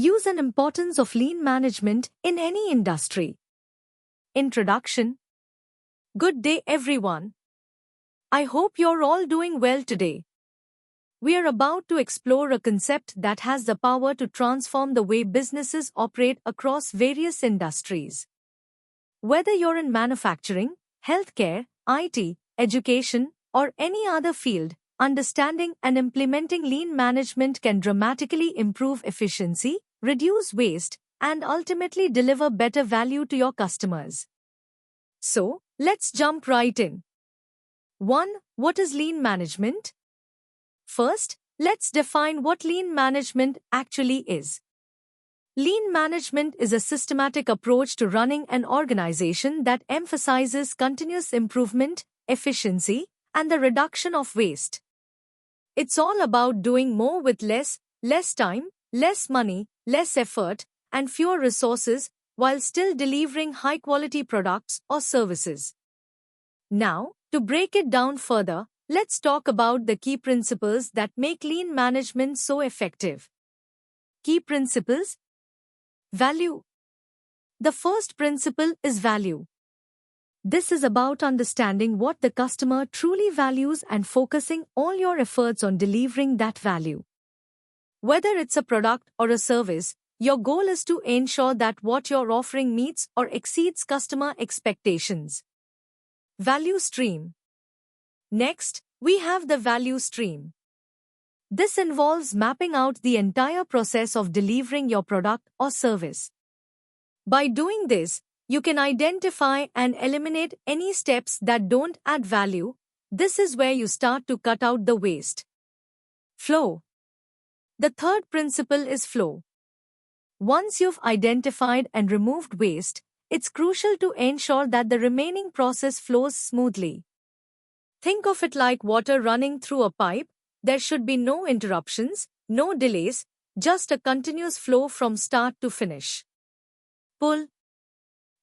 Use and importance of lean management in any industry. Introduction. Good day, everyone. I hope you're all doing well today. We are about to explore a concept that has the power to transform the way businesses operate across various industries. Whether you're in manufacturing, healthcare, IT, education, or any other field, understanding and implementing lean management can dramatically improve efficiency, reduce waste, and ultimately deliver better value to your customers. So, let's jump right in. 1. What is lean management? First, let's define what lean management actually is. Lean management is a systematic approach to running an organization that emphasizes continuous improvement, efficiency, and the reduction of waste. It's all about doing more with less time, less money, less effort, and fewer resources while still delivering high-quality products or services. Now, to break it down further, let's talk about the key principles that make lean management so effective. Key principles. Value. The first principle is value. This is about understanding what the customer truly values and focusing all your efforts on delivering that value. Whether it's a product or a service, your goal is to ensure that what you're offering meets or exceeds customer expectations. Value stream. Next, we have the value stream. This involves mapping out the entire process of delivering your product or service. By doing this, you can identify and eliminate any steps that don't add value. This is where you start to cut out the waste. Flow. The third principle is flow. Once you've identified and removed waste, it's crucial to ensure that the remaining process flows smoothly. Think of it like water running through a pipe. There should be no interruptions, no delays, just a continuous flow from start to finish. Pull.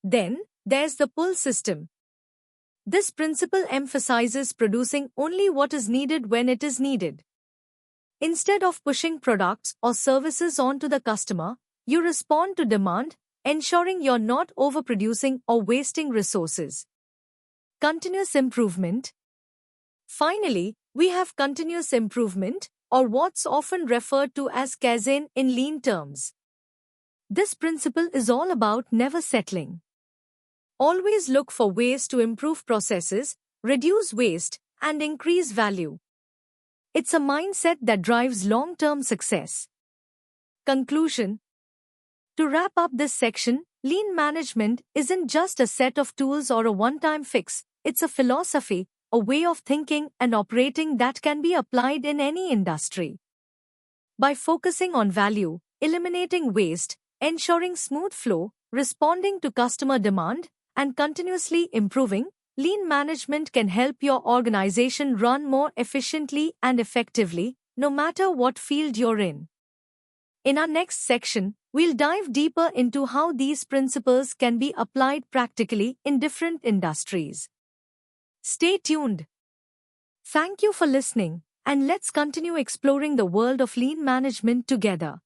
Then, there's the pull system. This principle emphasizes producing only what is needed when it is needed. Instead of pushing products or services onto the customer, you respond to demand, ensuring you're not overproducing or wasting resources. Continuous improvement. Finally, we have continuous improvement, or what's often referred to as Kaizen in lean terms. This principle is all about never settling. Always look for ways to improve processes, reduce waste, and increase value. It's a mindset that drives long-term success. Conclusion. To wrap up this section, lean management isn't just a set of tools or a one-time fix. It's a philosophy, a way of thinking and operating that can be applied in any industry. By focusing on value, eliminating waste, ensuring smooth flow, responding to customer demand, and continuously improving, lean management can help your organization run more efficiently and effectively, no matter what field you're in. In our next section, we'll dive deeper into how these principles can be applied practically in different industries. Stay tuned. Thank you for listening, and let's continue exploring the world of lean management together.